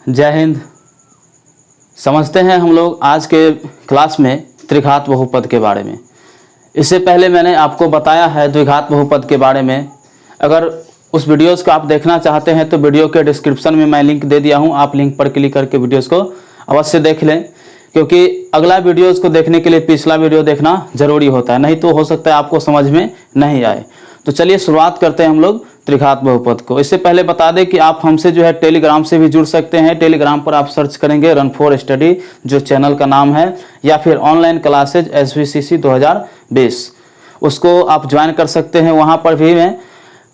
जय हिंद। समझते हैं हम लोग आज के क्लास में त्रिघात बहुपद के बारे में। इससे पहले मैंने आपको बताया है द्विघात बहुपद के बारे में। अगर उस वीडियोस को आप देखना चाहते हैं तो वीडियो के डिस्क्रिप्शन में मैं लिंक दे दिया हूं, आप लिंक पर क्लिक करके वीडियोस को अवश्य देख लें, क्योंकि अगला वीडियोस को देखने के लिए पिछला वीडियो देखना ज़रूरी होता है, नहीं तो हो सकता है आपको समझ में नहीं आए। तो चलिए शुरुआत करते हैं हम लोग त्रिघात बहुपद को। इससे पहले बता दें कि आप हमसे जो है टेलीग्राम से भी जुड़ सकते हैं। टेलीग्राम पर आप सर्च करेंगे रन फॉर स्टडी जो चैनल का नाम है, या फिर ऑनलाइन क्लासेज SVCC 2020, उसको आप ज्वाइन कर सकते हैं। वहाँ पर भी मैं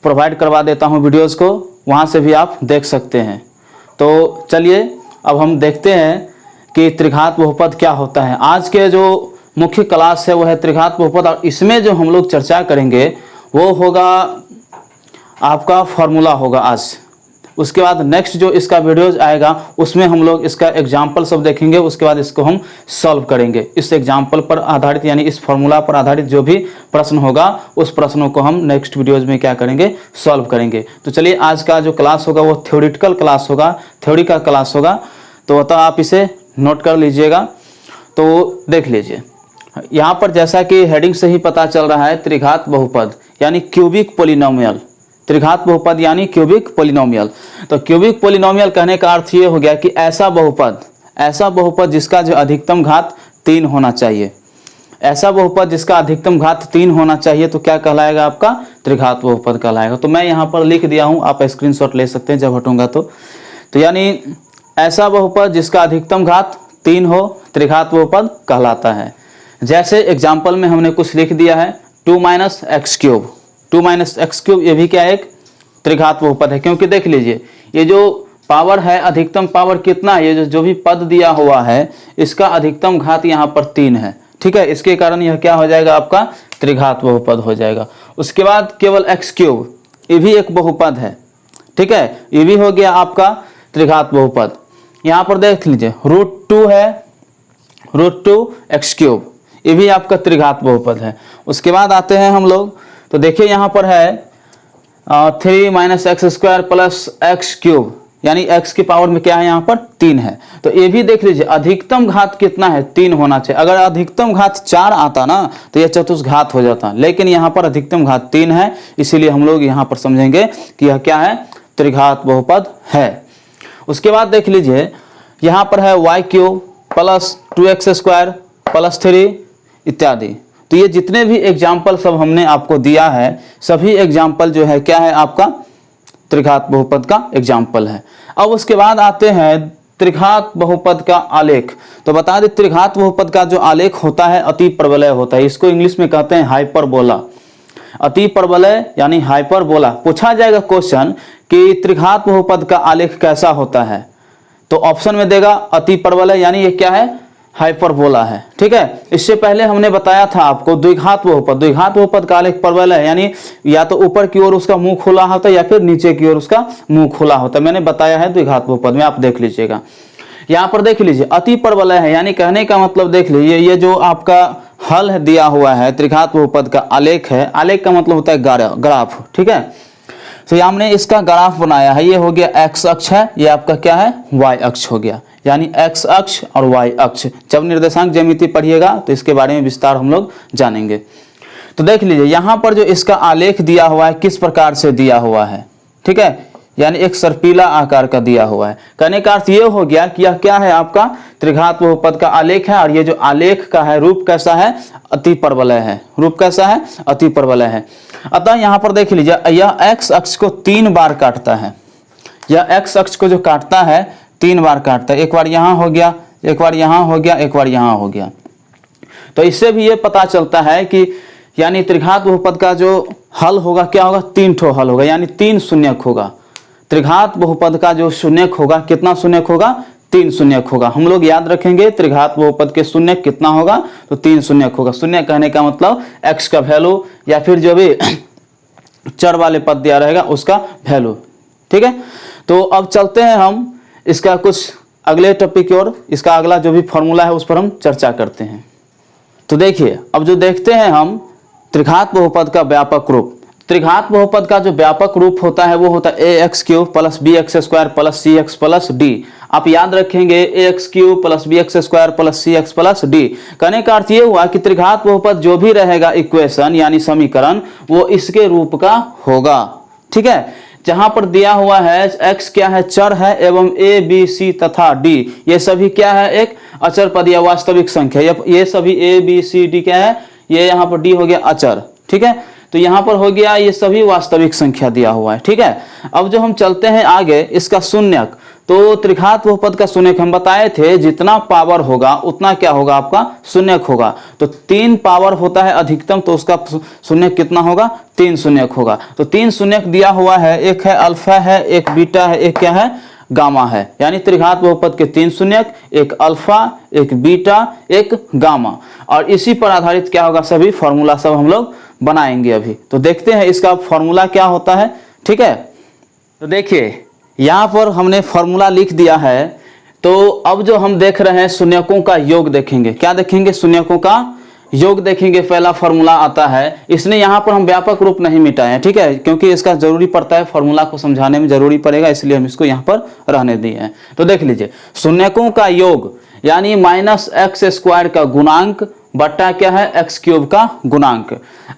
प्रोवाइड करवा देता हूँ वीडियोज़ को, वहाँ से भी आप देख सकते हैं। तो चलिए अब हम देखते हैं कि त्रिघात बहुपद क्या होता है। आज के जो मुख्य क्लास है वो है त्रिघात बहुपद, और इसमें जो हम लोग चर्चा करेंगे वो होगा आपका फॉर्मूला होगा आज। उसके बाद नेक्स्ट जो इसका वीडियोज आएगा उसमें हम लोग इसका एग्जाम्पल सब देखेंगे, उसके बाद इसको हम सॉल्व करेंगे। इस एग्जाम्पल पर आधारित यानी इस फॉर्मूला पर आधारित जो भी प्रश्न होगा उस प्रश्नों को हम नेक्स्ट वीडियोज में क्या करेंगे, सॉल्व करेंगे। तो चलिए आज का जो क्लास होगा वो थ्योरेटिकल क्लास होगा, थ्योरी का क्लास होगा। तो अतः आप इसे नोट कर लीजिएगा। तो देख लीजिए यहाँ पर, जैसा कि हेडिंग से ही पता चल रहा है, त्रिघात बहुपद यानी क्यूबिक पोलिनोमियल। त्रिघात बहुपद यानी क्यूबिक पोलिनोमियल। तो क्यूबिक पोलिनोमियल कहने का अर्थ ये हो गया कि ऐसा बहुपद जिसका जो अधिकतम घात 3 होना चाहिए। ऐसा बहुपद जिसका अधिकतम घात 3 होना चाहिए तो क्या कहलाएगा, आपका त्रिघात बहुपद कहलाएगा। तो मैं यहाँ पर लिख दिया हूँ, आप स्क्रीनशॉट ले सकते हैं जब हटूंगा तो यानी ऐसा बहुपद जिसका अधिकतम घात 3 हो त्रिघात बहुपद कहलाता है। जैसे एग्जाम्पल में हमने कुछ लिख दिया है 2 - x क्यूब। 2 - x क्यूब ये भी क्या है, एक त्रिघात बहुपद है। क्योंकि देख लीजिए ये जो पावर है, अधिकतम पावर कितना है, ये जो भी पद दिया हुआ है इसका अधिकतम घात यहाँ पर 3 है। ठीक है, इसके कारण यह क्या हो जाएगा, आपका त्रिघात बहुपद हो जाएगा। उसके बाद केवल x क्यूब, ये भी एक बहुपद है। ठीक है, ये भी हो गया आपका त्रिघात बहुपद। यहाँ पर देख लीजिए √2 है, √2 x क्यूब, ये भी आपका त्रिघात बहुपद है। उसके बाद आते हैं हम लोग, तो देखिए यहाँ पर है 3 - x² + x क्यूब, यानी x की पावर में क्या है, यहाँ पर 3 है। तो ये भी देख लीजिए अधिकतम घात कितना है, 3 होना चाहिए। अगर अधिकतम घात 4 आता ना तो यह चतुष्घात हो जाता, लेकिन यहाँ पर अधिकतम घात 3 है, इसीलिए हम लोग यहाँ पर समझेंगे कि यह क्या है, त्रिघात बहुपद है। उसके बाद देख लीजिए यहाँ पर है y³ + 2x² + 3 इत्यादि। तो ये जितने भी एग्जाम्पल सब हमने आपको दिया है, सभी एग्जाम्पल जो है क्या है, आपका त्रिघात बहुपद का एग्जाम्पल है। अब उसके बाद आते हैं त्रिघात बहुपद का आलेख। तो बता दें त्रिघात बहुपद का जो आलेख होता है अति परवलय होता है। इसको इंग्लिश में कहते हैं हाइपरबोला। अति परवलय यानी हाइपरबोला। पूछा जाएगा क्वेश्चन कि त्रिघात बहुपद का आलेख कैसा होता है, तो ऑप्शन में देगा अति परवलय, यानी ये क्या है, हाइपरबोला है। ठीक है, इससे पहले हमने बताया था आपको द्विघात बहुपद। द्विघात बहुपद का आलेख परवलय है, यानी या तो ऊपर की ओर उसका मुंह खुला होता है या फिर नीचे की ओर उसका मुंह खुला होता है। मैंने बताया है द्विघात बहुपद में, आप देख लीजिएगा। यहाँ पर देख लीजिए अति परवलय है, यानी कहने का मतलब देख लीजिए ये जो आपका हल है दिया हुआ है त्रिघात बहुपद का आलेख है। आलेख का मतलब होता है ग्राफ। ठीक है, तो हमने इसका ग्राफ बनाया है। ये हो गया x अक्ष है, ये आपका क्या है, y अक्ष हो गया, यानी x अक्ष और y अक्ष। जब निर्देशांक ज्यामिति पढ़िएगा तो इसके बारे में विस्तार हम लोग जानेंगे। तो देख लीजिए यहाँ पर जो इसका आलेख दिया हुआ है किस प्रकार से दिया हुआ है। ठीक है, यानी एक सर्पीला आकार का दिया हुआ है। कहने का अर्थ ये हो गया कि यह क्या है, आपका त्रिघात बहुपद का आलेख है। और ये जो आलेख का है रूप कैसा है, अति परवलय है। रूप कैसा है, अति परवलय है। अतः यहाँ पर देख लीजिए यह x अक्ष को 3 बार काटता है। यह x अक्ष को जो काटता है 3 बार काटता है। एक बार यहाँ हो गया, एक बार यहाँ हो गया, एक बार यहाँ हो गया। तो इससे भी ये पता चलता है कि यानी त्रिघात बहुपद का जो हल होगा क्या होगा, 3 ठो हल होगा, यानी 3 शून्यक होगा। त्रिघात बहुपद का जो शून्यक होगा, कितना शून्यक होगा, 3 शून्यक होगा। हम लोग याद रखेंगे त्रिघात बहुपद के शून्यक कितना होगा, तो 3 शून्यक होगा। शून्य कहने का मतलब x का वैल्यू या फिर जो भी चर वाले पद दिया रहेगा उसका वैल्यू। ठीक है, तो अब चलते हैं हम इसका कुछ अगले टॉपिक की ओर। इसका अगला जो भी फॉर्मूला है उस पर हम चर्चा करते हैं। तो देखिए अब जो देखते हैं हम त्रिघात बहुपद का व्यापक रूप। त्रिघात बहुपद का जो व्यापक रूप होता है वो होता है A X cube plus B X square plus C X plus D. आप याद रखेंगे A X cube plus B X square plus C X plus D. कहने का अर्थ ये हुआ कि त्रिघात बहुपद जो भी रहेगा इक्वेशन यानी समीकरण वो इसके रूप का होगा। ठीक है, जहां पर दिया हुआ है x क्या है, चर है, एवं a b c तथा d ये सभी क्या है, एक अचर पद या वास्तविक संख्या। ये सभी a b c d क्या है, ये यहाँ पर d हो गया अचर। ठीक है, तो यहाँ पर हो गया ये सभी वास्तविक संख्या दिया हुआ है। ठीक है, अब जो हम चलते हैं आगे इसका शून्यक, तो त्रिघात बहुपद का शून्यक हम बताए थे जितना पावर होगा उतना क्या होगा, आपका शून्यक होगा। तो 3 पावर होता है अधिकतम, तो उसका शून्यक कितना होगा, 3 शून्यक होगा। तो 3 शून्यक दिया हुआ है, एक है अल्फा है, एक बीटा है, एक क्या है, गामा है। यानी त्रिघात बहुपद के 3 शून्यक, एक अल्फा, एक बीटा, एक गामा। और इसी पर आधारित क्या होगा, सभी फॉर्मूला सब हम लोग बनाएंगे अभी। तो देखते हैं इसका फॉर्मूला क्या होता है। ठीक है, तो देखिए यहाँ पर हमने फॉर्मूला लिख दिया है। तो अब जो हम देख रहे हैं शून्यकों का योग देखेंगे। क्या देखेंगे, शून्यकों का योग देखेंगे। पहला फॉर्मूला आता है, इसने यहाँ पर हम व्यापक रूप नहीं मिटाए हैं। ठीक है, क्योंकि इसका जरूरी पड़ता है, फॉर्मूला को समझाने में जरूरी पड़ेगा, इसलिए हम इसको यहाँ पर रहने दिए हैं। तो देख लीजिए, शून्यकों का योग यानी माइनस एक्स स्क्वायर का गुणांक बट्टा क्या है, एक्स क्यूब का गुणांक।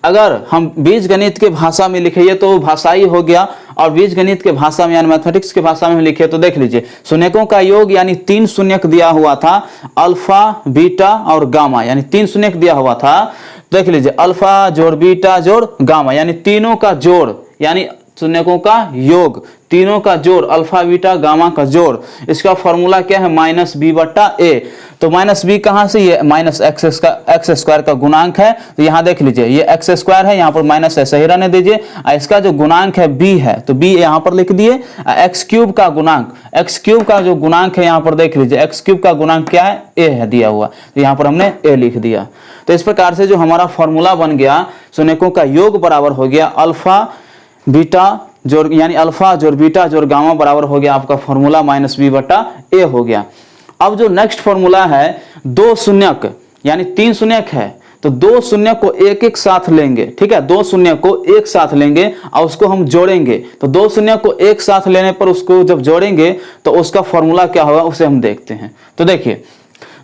अगर हम बीजगणित के भाषा में लिखे तो भाषाई हो गया, और बीजगणित के भाषा में यानी मैथमेटिक्स के भाषा में लिखे तो देख लीजिए, शून्यकों का योग यानी 3 शून्यक दिया हुआ था, अल्फा बीटा और गामा, यानी 3 शून्यक दिया हुआ था। देख लीजिए, अल्फा जोड़ बीटा जोड़ गामा यानी तीनों का जोड़, यानी शून्यकों का योग, तीनों का जोड़, अल्फा बीटा गामा का जोड़। इसका फॉर्मूला क्या है, माइनस बी बट्टा ए। तो माइनस बी कहां से, ये माइनस एक्स स्क्वायर का गुणांक है। तो यहाँ देख लीजिए, ये एक्स स्क्वायर है, यहाँ पर माइनस है, सही रहने दीजिए। इसका जो गुणांक है बी है, तो बी यहाँ पर लिख दिए। एक्स क्यूब का गुणांक, एक्स क्यूब का जो गुणांक है यहाँ पर देख लीजिए, एक्स क्यूब का गुणांक क्या है, ए है दिया हुआ, तो यहाँ पर हमने ए लिख दिया। तो इस प्रकार से जो हमारा फॉर्मूला बन गया, शून्यकों का योग बराबर हो गया अल्फा बीटा जोड़, यानी अल्फा जोड़ बीटा जोड़ गामा बराबर हो गया आपका फॉर्मूला माइनस बी बटा ए हो गया। अब जो नेक्स्ट फॉर्मूला है, 2 शून्यक यानी 3 शून्यक है, तो 2 शून्यक को एक एक साथ लेंगे। ठीक है, 2 शून्यक को एक साथ लेंगे और उसको हम जोड़ेंगे। तो 2 शून्यक को एक साथ लेने पर उसको जब जोड़ेंगे तो उसका फॉर्मूला क्या होगा, उसे हम देखते हैं। तो देखिए,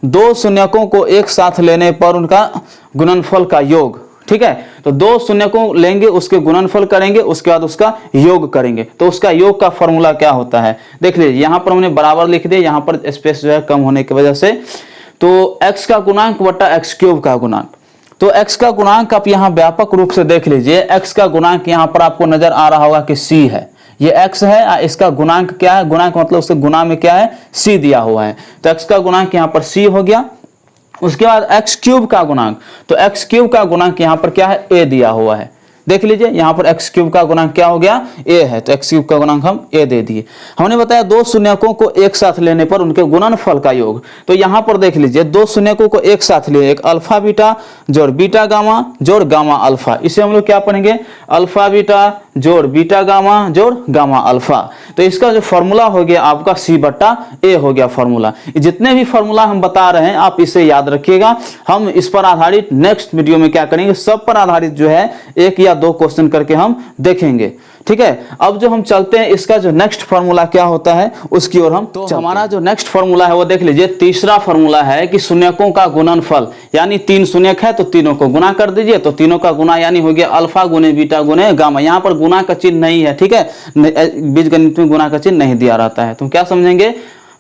2 शून्यकों को एक साथ लेने पर उनका गुणनफल का योग। ठीक है, तो 2 शून्यकों लेंगे, उसके गुणनफल करेंगे, उसके बाद उसका योग करेंगे। तो उसका योग का फॉर्मूला क्या होता है, देख लीजिए, यहाँ पर हमने बराबर लिख दिया, यहाँ पर स्पेस जो है कम होने की वजह से। तो x का गुणांक बटा एक्स क्यूब का गुणांक। तो x का गुणांक आप यहाँ व्यापक रूप से देख लीजिए, x का गुणांक यहाँ पर आपको नजर आ रहा होगा कि c है, ये x है, इसका गुणांक क्या है, गुणांक मतलब उसके गुणा में क्या है, c दिया हुआ है। तो x का गुणांक यहाँ पर c हो गया। उसके बाद एक्स क्यूब का गुणांक, तो एक्स क्यूब का गुणांक यहाँ पर क्या है, ए दिया हुआ है। देख लीजिए, यहाँ पर एक्स क्यूब का गुणांक क्या हो गया, ए है, तो एक्स क्यूब का गुणांक हम ए दे दिए। हमने बताया 2 शून्यकों को एक साथ लेने पर उनके गुणनफल का योग। तो यहाँ पर देख लीजिए, 2 शून्यकों को एक साथ लिए, एक अल्फा बीटा जोड़ बीटा गामा जोड़ गामा अल्फा। इसे हम लोग क्या पढ़ेंगे, अल्फा बीटा जोड़ बीटा गामा जोड़ गामा अल्फा। तो इसका जो फॉर्मूला हो गया आपका सी बट्टा ए हो गया फॉर्मूला। जितने भी फॉर्मूला हम बता रहे हैं आप इसे याद रखिएगा। हम इस पर आधारित नेक्स्ट वीडियो में क्या करेंगे, सब पर आधारित जो है 1 या 2 क्वेश्चन करके हम देखेंगे। ठीक है, अब जो हम चलते हैं इसका जो नेक्स्ट फॉर्मूला क्या होता है उसकी ओर हम तो हमारा जो नेक्स्ट फॉर्मूला है वो देख लीजिए, तीसरा फॉर्मूला है कि शून्यकों का गुणनफल, यानी 3 शून्यक है तो तीनों को गुना कर दीजिए। तो तीनों का गुना यानी हो गया अल्फा गुने बीटा गुने गामा। यहाँ पर गुना का चिन्ह नहीं है, ठीक है, बीजगणित में गुना का चिन्ह नहीं दिया रहता है, तो क्या समझेंगे,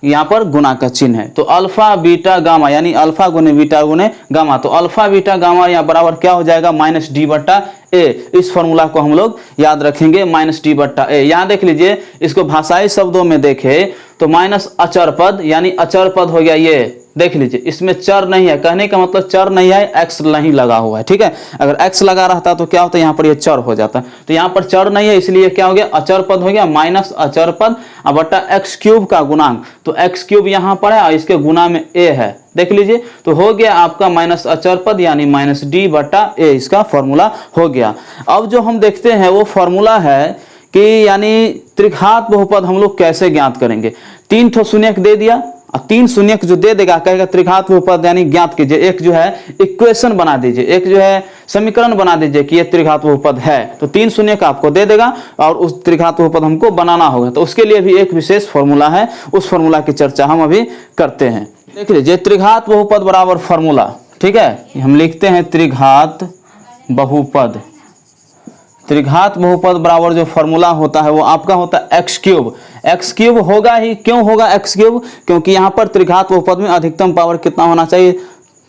यहाँ पर गुना का चिन्ह है। तो अल्फा बीटा गामा यानी अल्फा गुने बीटा गुने गामा। तो अल्फा बीटा गामा यहाँ बराबर क्या हो जाएगा, माइनस डी बट्टा ए। इस फॉर्मूला को हम लोग याद रखेंगे, माइनस डी बट्टा ए। यहाँ देख लीजिए, इसको भाषाई शब्दों में देखे तो माइनस अचर पद, यानी अचर पद हो गया ये। देख लीजिए, इसमें चर नहीं है, कहने का मतलब चर नहीं है, एक्स नहीं लगा हुआ है। ठीक है, अगर एक्स लगा रहता तो क्या होता है, यहाँ पर ये चर हो जाता। तो यहाँ पर चर नहीं है, इसलिए क्या हो गया, अचर पद हो गया, माइनस अचर पद बट्टा एक्स क्यूब का गुणांक। तो एक्स क्यूब यहाँ पर है और इसके गुना में ए है। देख लीजिए, तो हो गया आपका माइनस अचर पद यानी माइनस डी बट्टा ए, इसका फॉर्मूला हो गया। अब जो हम देखते हैं वो फॉर्मूला है कि यानी त्रिघात बहुपद हम लोग कैसे ज्ञात करेंगे। 3 ठो शून्यक दे दिया, और 3 शून्यक जो दे देगा कहेगा त्रिघात बहुपद यानी ज्ञात कीजिए, एक जो है इक्वेशन बना दीजिए, एक जो है समीकरण बना दीजिए कि ये त्रिघात बहुपद है। तो 3 शून्यक आपको दे देगा और उस त्रिघात बहुपद हमको बनाना होगा। तो उसके लिए भी एक विशेष फॉर्मूला है, उस फॉर्मूला की चर्चा हम अभी करते हैं। देख लीजिए त्रिघात बहुपद बराबर फॉर्मूला, ठीक है, हम लिखते हैं त्रिघात बहुपद। त्रिघात बहुपद बराबर जो फॉर्मूला होता है वो आपका होता है एक्स क्यूब। एक्स क्यूब होगा ही, क्यों होगा एक्स क्यूब? क्योंकि यहाँ पर त्रिघात बहुपद में अधिकतम पावर कितना होना चाहिए,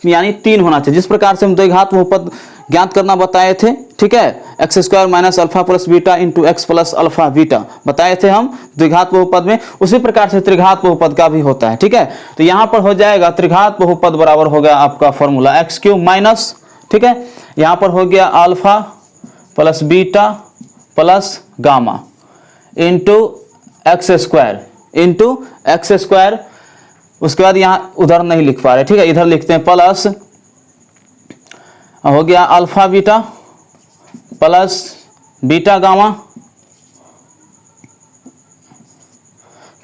यानी 3 होना चाहिए। जिस प्रकार से हम द्विघात बहुपद ज्ञात करना बताए थे, ठीक है, x square minus alpha plus beta into x plus alpha beta बताए थे हम द्विघात बहुपद में, उसी प्रकार से त्रिघात बहुपद का भी होता है, ठीक है। तो यहाँ पर हो जाएगा त्रिघात बहुपद बराबर हो गया आपका फॉर्मूला एक्स क्यूब माइनस, ठीक है, यहाँ पर हो गया alpha plus beta plus gamma into x square, उसके बाद यहाँ उधर नहीं लिख पा रहे, ठीक है, इधर लिखते हैं प्लस हो गया alpha beta plus beta gamma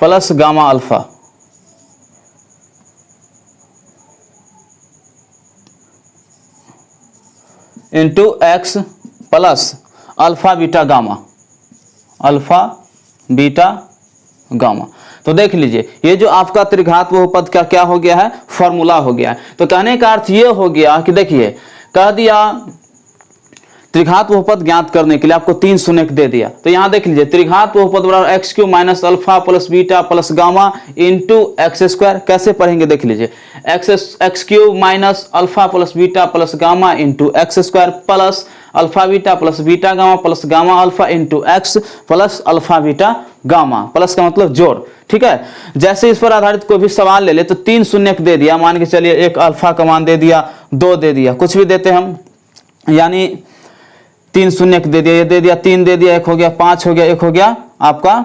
plus gamma alpha into x plus alpha beta gamma तो देख लीजिए ये जो आपका त्रिघात बहुपद का क्या हो गया है, फॉर्मूला हो गया है। तो कहने का अर्थ ये हो गया कि देखिए कह दिया त्रिघात बहुपद ज्ञात करने के लिए आपको 3 शून्यक दे दिया। तो यहाँ देख लीजिए त्रिघात बहुपद बराबर x cube minus alpha plus beta plus gamma into x square. कैसे पढ़ेंगे देख लीजिए, x cube minus alpha plus beta plus gamma into x square plus alpha beta plus beta gamma plus gamma alpha into x plus alpha beta gamma, plus का मतलब जोड़, ठीक है। जैसे इस पर आधारित कोई भी सवाल ले ले तो 3 शून्यक दे दिया, मान के चलिए एक अल्फा का मान दे दिया, 2 दे दिया, कुछ भी देते हम, यानी 3 शून्यक दे दिया, ये दे दिया, 3 दे दिया, 1 हो गया, 5 हो गया, 1 हो गया आपका,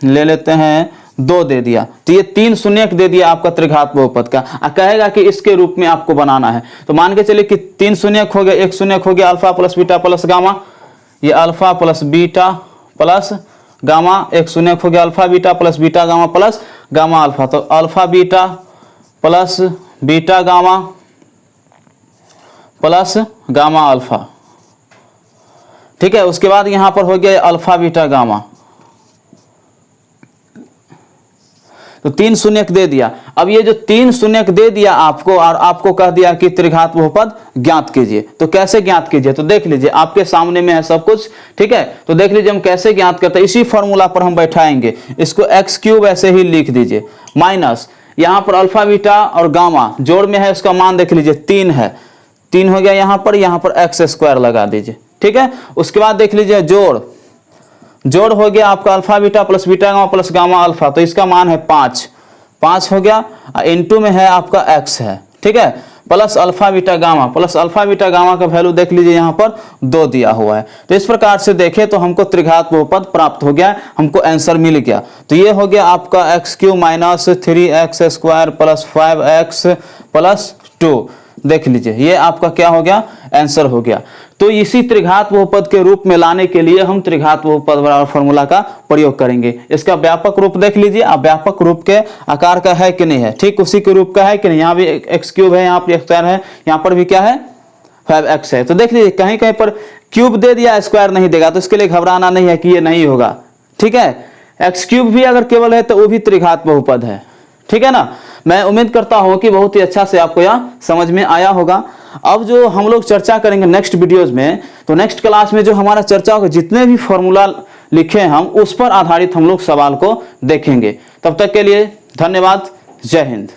ले लेते हैं 2 दे दिया। तो ये 3 शून्यक दे दिया आपका त्रिघात बहुपद का, कहेगा कि इसके रूप में आपको बनाना है। तो मान के चलिए कि 3 शून्यक हो गया, 1 शून्यक हो गया alpha plus beta plus gamma, ये alpha plus beta plus gamma, 1 शून्यक हो गया alpha beta plus beta gamma plus gamma alpha, तो alpha beta plus beta gamma plus gamma alpha, ठीक है। उसके बाद यहां पर हो गया अल्फा बीटा गामा, तो 3 शून्यक दे दिया। अब ये जो 3 शून्यक दे दिया आपको और आपको कह दिया कि त्रिघात बहुपद ज्ञात कीजिए, तो कैसे ज्ञात कीजिए? तो देख लीजिए आपके सामने में है सब कुछ, ठीक है। तो देख लीजिए हम कैसे ज्ञात करते हैं, इसी फॉर्मूला पर हम बैठाएंगे। इसको एक्स क्यूब ऐसे ही लिख दीजिए माइनस यहाँ पर अल्फा बीटा और गामा जोड़ में है, उसका मान देख लीजिए 3 है, 3 हो गया, यहाँ पर एक्स स्क्वायर लगा दीजिए, ठीक है। उसके बाद देख लीजिए जोड़ हो गया आपका alpha beta plus beta gamma plus gamma alpha, तो इसका मान है 5 हो गया, इनटू में है आपका x है, ठीक है, प्लस अल्फा बीटा गामा का वैल्यू देख लीजिए यहाँ पर 2 दिया हुआ है। तो इस प्रकार से देखें तो हमको त्रिघात बहुपद प्राप्त हो गया, हमको आंसर मिल गया। तो ये हो गया आपका x cube minus 3x square plus 5x plus 2, देख लीजिए ये आपका क्या हो गया, आंसर हो गया। तो इसी त्रिघात बहुपद के रूप में लाने के लिए हम त्रिघात बहुपद बराबर फॉर्मूला का प्रयोग करेंगे। इसका व्यापक रूप देख लीजिए, आप व्यापक रूप के आकार का है कि नहीं है, ठीक उसी के रूप का है कि नहीं। यहाँ भी एक्स क्यूब है, यहाँ पर एक्स स्क्वायर है, यहाँ पर भी क्या है 5x है। तो देख लीजिए कहीं कहीं पर क्यूब दे दिया, स्क्वायर नहीं देगा, तो इसके लिए घबराना नहीं है कि ये नहीं होगा, ठीक है। एक्स क्यूब भी अगर केवल है तो वो भी त्रिघात बहुपद है, ठीक है ना। मैं उम्मीद करता हूं कि बहुत ही अच्छा से आपको यह समझ में आया होगा। अब जो हम लोग चर्चा करेंगे नेक्स्ट वीडियोज में, तो नेक्स्ट क्लास में जो हमारा चर्चा होगा, जितने भी फॉर्मूला लिखे हैं हम उस पर आधारित हम लोग सवाल को देखेंगे। तब तक के लिए धन्यवाद, जय हिंद।